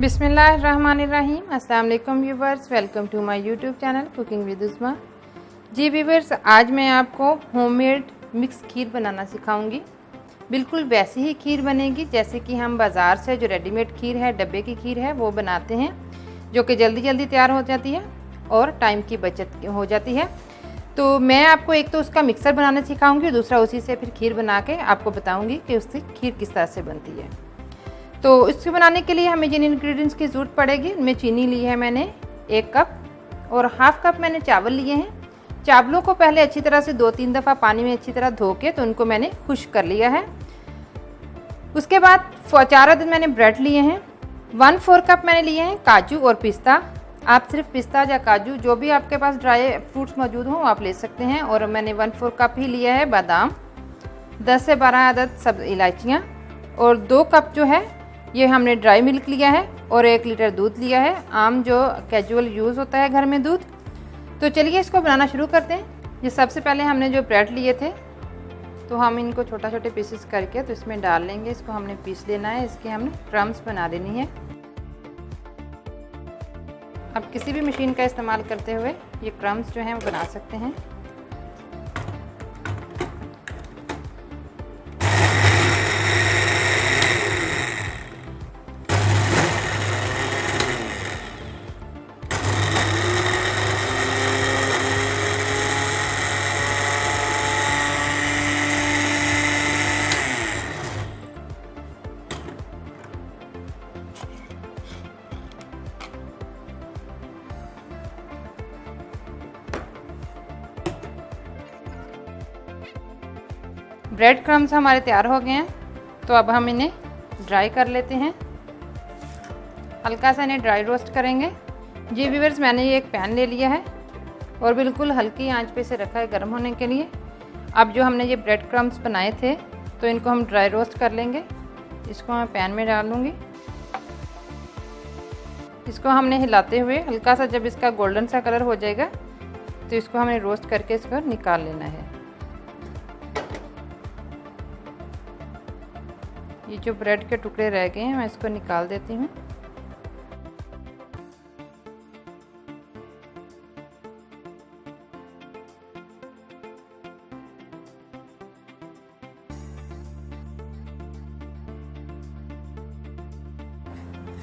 बिस्मिल्लाहिर्रहमानिर्रहीम। अस्सलाम वालेकुम viewers, welcome to my YouTube channel cooking with Usma. जी व्यूवर्स, आज मैं आपको होममेड मिक्स खीर बनाना सिखाऊंगी। बिल्कुल वैसी ही खीर बनेगी जैसे कि हम बाज़ार से जो रेडीमेड खीर है, डब्बे की खीर है, वो बनाते हैं, जो कि जल्दी जल्दी तैयार हो जाती है और टाइम की बचत हो जाती है। तो मैं आपको एक तो उसका मिक्सर बनाना सिखाऊंगी, दूसरा उसी से फिर खीर बना के आपको बताऊंगी कि उसकी खीर किस तरह से बनती है। तो इसको बनाने के लिए हमें जिन इंग्रेडिएंट्स की ज़रूरत पड़ेगी, उनमें चीनी ली है मैंने 1 कप और हाफ़ कप मैंने चावल लिए हैं। चावलों को पहले अच्छी तरह से 2-3 दफ़ा पानी में अच्छी तरह धो के तो उनको मैंने खुश्क कर लिया है। उसके बाद 4 अदद मैंने ब्रेड लिए हैं। 1/4 कप मैंने लिए हैं काजू और पिस्ता। आप सिर्फ पिस्ता या काजू जो भी आपके पास ड्राई फ्रूट्स मौजूद हों आप ले सकते हैं। और मैंने 1/4 कप ही लिया है बादाम, 10 से 12 अदद सब इलायचियाँ और 2 कप जो है ये हमने ड्राई मिल्क लिया है और 1 लीटर दूध लिया है, आम जो कैजुअल यूज़ होता है घर में दूध। तो चलिए इसको बनाना शुरू करते हैं। ये सबसे पहले हमने जो ब्रेड लिए थे तो हम इनको छोटा छोटे पीसेस करके तो इसमें डाल लेंगे। इसको हमने पीस लेना है, इसके हमने क्रम्स बना लेनी है। आप किसी भी मशीन का इस्तेमाल करते हुए ये क्रम्स जो हैं वो बना सकते हैं। ब्रेड क्रम्स हमारे तैयार हो गए हैं, तो अब हम इन्हें ड्राई कर लेते हैं। हल्का सा इन्हें ड्राई रोस्ट करेंगे। जी व्यूअर्स, मैंने ये एक पैन ले लिया है और बिल्कुल हल्की आंच पे से रखा है गर्म होने के लिए। अब जो हमने ये ब्रेड क्रम्स बनाए थे तो इनको हम ड्राई रोस्ट कर लेंगे। इसको मैं पैन में डाल लूँगी। इसको हमने हिलाते हुए हल्का सा जब इसका गोल्डन सा कलर हो जाएगा तो इसको हमने रोस्ट करके इसको निकाल लेना है। ये जो ब्रेड के टुकड़े रह गए हैं मैं इसको निकाल देती हूँ।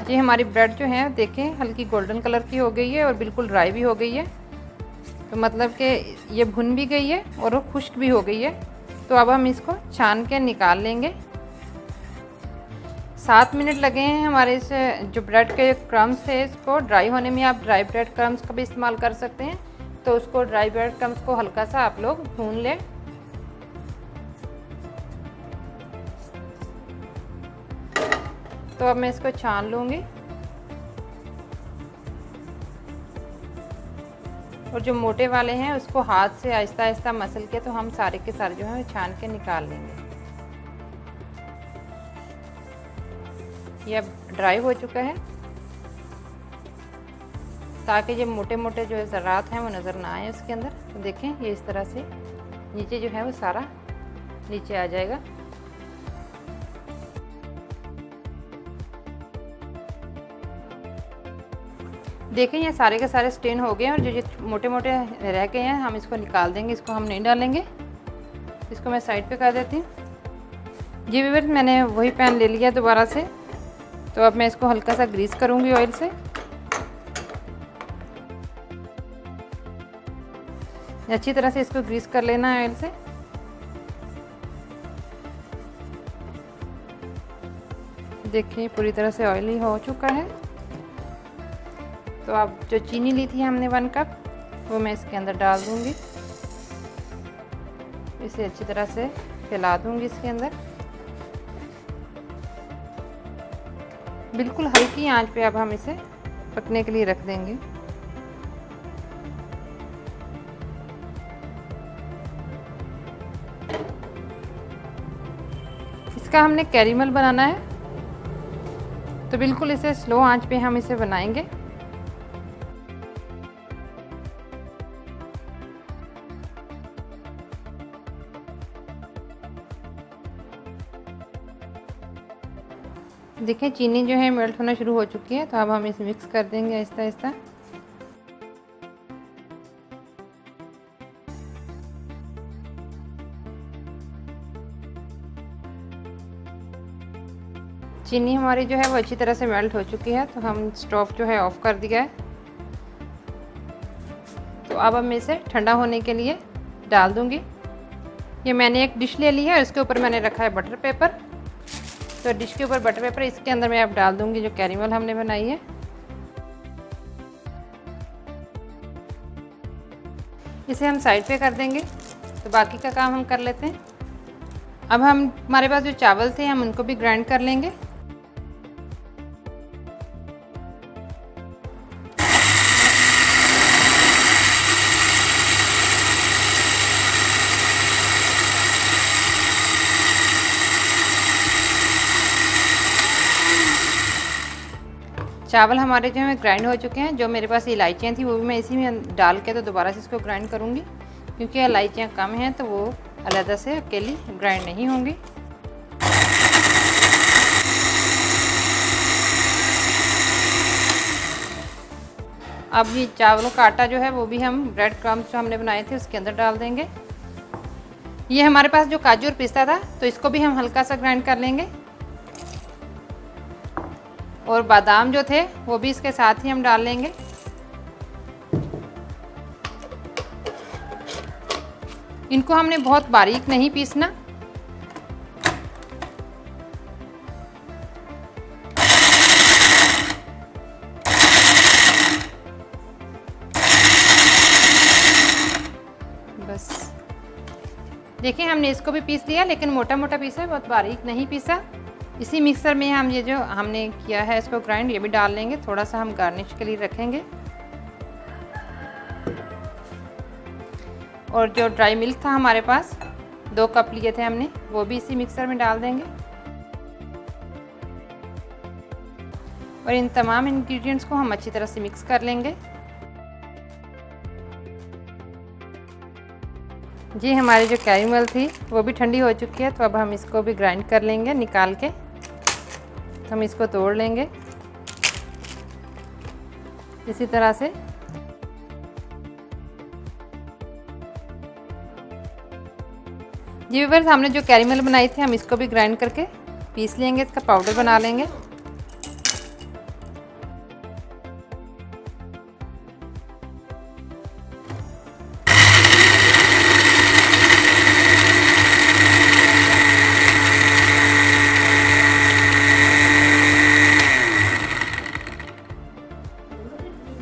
जी हमारी ब्रेड जो है देखें हल्की गोल्डन कलर की हो गई है और बिल्कुल ड्राई भी हो गई है। तो मतलब कि ये भुन भी गई है और वो खुश्क भी हो गई है। तो अब हम इसको छान के निकाल लेंगे। 7 मिनट लगे हैं हमारे इस जो ब्रेड के क्रम्स थे इसको ड्राई होने में। आप ड्राई ब्रेड क्रम्स का भी इस्तेमाल कर सकते हैं। तो उसको ड्राई ब्रेड क्रम्स को हल्का सा आप लोग भून लें। तो अब मैं इसको छान लूँगी और जो मोटे वाले हैं उसको हाथ से आहिस्ता आहिस्ता मसल के तो हम सारे के सारे जो है छान के निकाल लेंगे। ये अब ड्राई हो चुका है ताकि जो मोटे मोटे जो ज़रात हैं वो नज़र ना आए उसके अंदर। तो देखें ये इस तरह से नीचे जो है वो सारा नीचे आ जाएगा। देखें ये सारे के सारे स्टेन हो गए हैं और जो मोटे मोटे रह गए हैं हम इसको निकाल देंगे। इसको हम नहीं डालेंगे, इसको मैं साइड पे कर देती हूँ। जी व्यूअर्स, मैंने वही पैन ले लिया दोबारा से। तो अब मैं इसको हल्का सा ग्रीस करूँगी ऑयल से। अच्छी तरह से इसको ग्रीस कर लेना है ऑयल से। देखिए पूरी तरह से ऑयली हो चुका है। तो अब जो चीनी ली थी हमने 1 कप वो मैं इसके अंदर डाल दूँगी। इसे अच्छी तरह से फैला दूँगी इसके अंदर। बिल्कुल हल्की आंच पे अब हम इसे पकने के लिए रख देंगे। इसका हमने कैरेमल बनाना है तो बिल्कुल इसे स्लो आंच पे हम इसे बनाएंगे। देखें चीनी जो है मेल्ट होना शुरू हो चुकी है, तो अब हम इसे मिक्स कर देंगे आहिस्ता आहिस्ता। चीनी हमारी जो है वो अच्छी तरह से मेल्ट हो चुकी है, तो हम स्टोव जो है ऑफ कर दिया है। तो अब मैं इसे ठंडा होने के लिए डाल दूंगी। ये मैंने एक डिश ले ली है और इसके ऊपर मैंने रखा है बटर पेपर। तो डिश के ऊपर बटर पेपर, इसके अंदर मैं अब डाल दूंगी जो कैरेमल हमने बनाई है। इसे हम साइड पे कर देंगे, तो बाकी का काम हम कर लेते हैं। अब हमारे पास जो चावल थे हम उनको भी ग्राइंड कर लेंगे। चावल हमारे जो है ग्राइंड हो चुके हैं। जो मेरे पास इलायचियाँ थी वो भी मैं इसी में डाल के तो दोबारा से इसको ग्राइंड करूँगी, क्योंकि इलायचियाँ कम हैं तो वो अलग से अकेली ग्राइंड नहीं होंगी। अब ये चावलों का आटा जो है वो भी हम ब्रेड क्रम्स जो हमने बनाए थे उसके अंदर डाल देंगे। ये हमारे पास जो काजू और पिस्ता था तो इसको भी हम हल्का सा ग्राइंड कर लेंगे, और बादाम जो थे वो भी इसके साथ ही हम डाल लेंगे। इनको हमने बहुत बारीक नहीं पीसना। बस देखिए हमने इसको भी पीस लिया, लेकिन मोटा मोटा पीसा है, बहुत बारीक नहीं पीसा। इसी मिक्सर में हम ये जो हमने किया है इसको ग्राइंड ये भी डाल लेंगे। थोड़ा सा हम गार्निश के लिए रखेंगे। और जो ड्राई मिल्क था हमारे पास 2 कप लिए थे हमने, वो भी इसी मिक्सर में डाल देंगे। और इन तमाम इंग्रेडिएंट्स को हम अच्छी तरह से मिक्स कर लेंगे। जी हमारी जो कैरेमल थी वो भी ठंडी हो चुकी है, तो अब हम इसको भी ग्राइंड कर लेंगे निकाल के। तो हम इसको तोड़ लेंगे इसी तरह से। जी व्यूअर्स, हमने जो कैरेमल बनाई थी हम इसको भी ग्राइंड करके पीस लेंगे, इसका पाउडर बना लेंगे।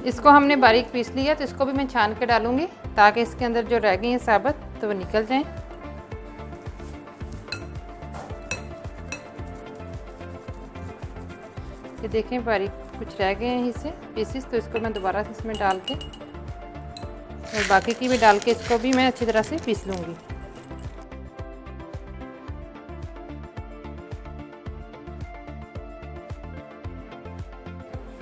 इसको हमने बारीक पीस लिया, तो इसको भी मैं छान के डालूंगी ताकि इसके अंदर जो रह गई है साबुत तो वो निकल जाए। ये देखें बारीक कुछ रह गए हैं इससे पीसेस, तो इसको मैं दोबारा से इसमें डाल के और बाकी की भी डाल के इसको भी मैं अच्छी तरह से पीस लूँगी।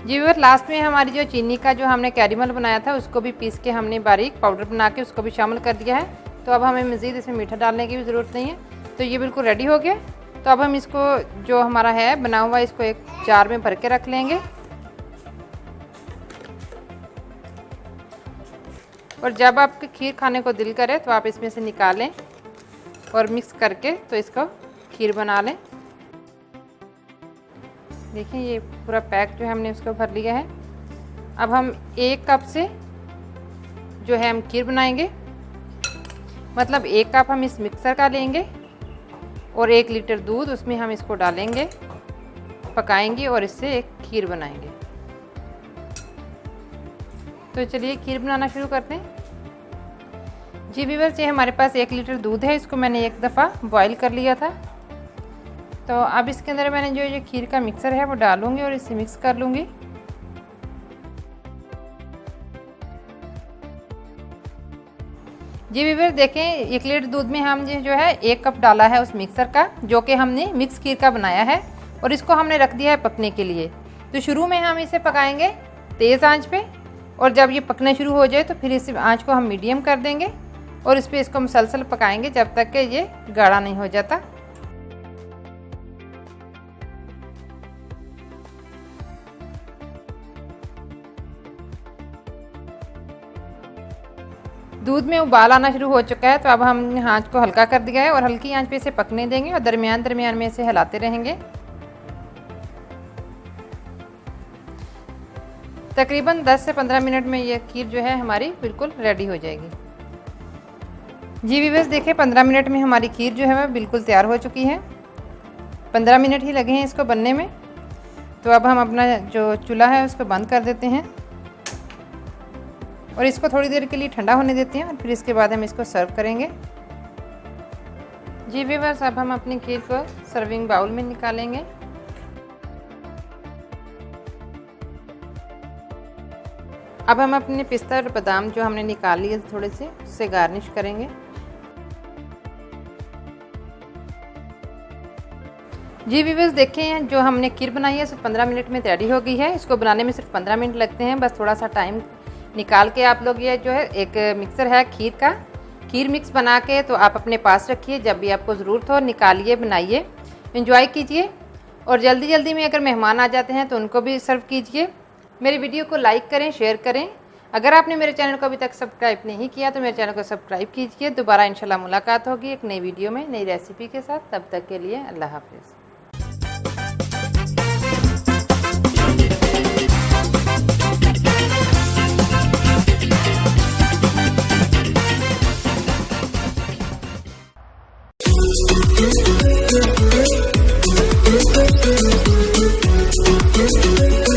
जी व्यूअर, लास्ट में हमारी जो चीनी का जो हमने कैरेमल बनाया था उसको भी पीस के हमने बारीक पाउडर बना के उसको भी शामिल कर दिया है। तो अब हमें मज़ीद इसमें मीठा डालने की भी ज़रूरत नहीं है। तो ये बिल्कुल रेडी हो गया। तो अब हम इसको जो हमारा है बना हुआ इसको एक जार में भर के रख लेंगे। और जब आपके खीर खाने को दिल करे तो आप इसमें से निकालें और मिक्स करके तो इसको खीर बना लें। देखिए ये पूरा पैक जो है हमने उसको भर लिया है। अब हम 1 कप से जो है हम खीर बनाएंगे, मतलब 1 कप हम इस मिक्सर का लेंगे और 1 लीटर दूध उसमें हम इसको डालेंगे, पकाएंगे और इससे एक खीर बनाएंगे। तो चलिए खीर बनाना शुरू करते हैं। जी व्यूअर्स, ये हमारे पास 1 लीटर दूध है, इसको मैंने एक दफ़ा बॉईल कर लिया था। तो अब इसके अंदर मैंने जो ये खीर का मिक्सर है वो डालूंगी और इसे मिक्स कर लूँगी। जी व्यूअर्स, देखें 1 लीटर दूध में हम जो है 1 कप डाला है उस मिक्सर का, जो कि हमने मिक्स खीर का बनाया है, और इसको हमने रख दिया है पकने के लिए। तो शुरू में हम इसे पकाएंगे तेज़ आंच पे, और जब ये पकना शुरू हो जाए तो फिर इस आंच को हम मीडियम कर देंगे और इस पर इसको मुसलसल पकाएंगे जब तक कि ये गाढ़ा नहीं हो जाता। दूध में उबाल आना शुरू हो चुका है, तो अब हम आँच को हल्का कर दिया है और हल्की आँच पे इसे पकने देंगे और दरमियान दरमियान में इसे हिलाते रहेंगे। तकरीबन 10 से 15 मिनट में ये खीर जो है हमारी बिल्कुल रेडी हो जाएगी। जी व्यूअर्स, देखिए 15 मिनट में हमारी खीर जो है वह बिल्कुल तैयार हो चुकी है। 15 मिनट ही लगे हैं इसको बनने में। तो अब हम अपना जो चूल्हा है उसको बंद कर देते हैं और इसको थोड़ी देर के लिए ठंडा होने देते हैं और फिर इसके बाद हम इसको सर्व करेंगे। जी व्यूअर्स, अब हम अपनी खीर को सर्विंग बाउल में निकालेंगे। अब हम अपने पिस्ता और बादाम जो हमने निकाल लिए थोड़े से, उससे गार्निश करेंगे। जी व्यूअर्स, देखें जो हमने खीर बनाई है सिर्फ 15 मिनट में रेडी हो गई है। इसको बनाने में सिर्फ 15 मिनट लगते हैं। बस थोड़ा सा टाइम निकाल के आप लोग ये जो है एक मिक्सर है खीर का, खीर मिक्स बना के तो आप अपने पास रखिए। जब भी आपको ज़रूरत हो निकालिए, बनाइए, एंजॉय कीजिए और जल्दी जल्दी में अगर मेहमान आ जाते हैं तो उनको भी सर्व कीजिए। मेरी वीडियो को लाइक करें, शेयर करें। अगर आपने मेरे चैनल को अभी तक सब्सक्राइब नहीं किया तो मेरे चैनल को सब्सक्राइब कीजिए। दोबारा इंशाल्लाह मुलाकात होगी एक नई वीडियो में, नई रेसिपी के साथ। तब तक के लिए अल्लाह हाफिज़। Thank you.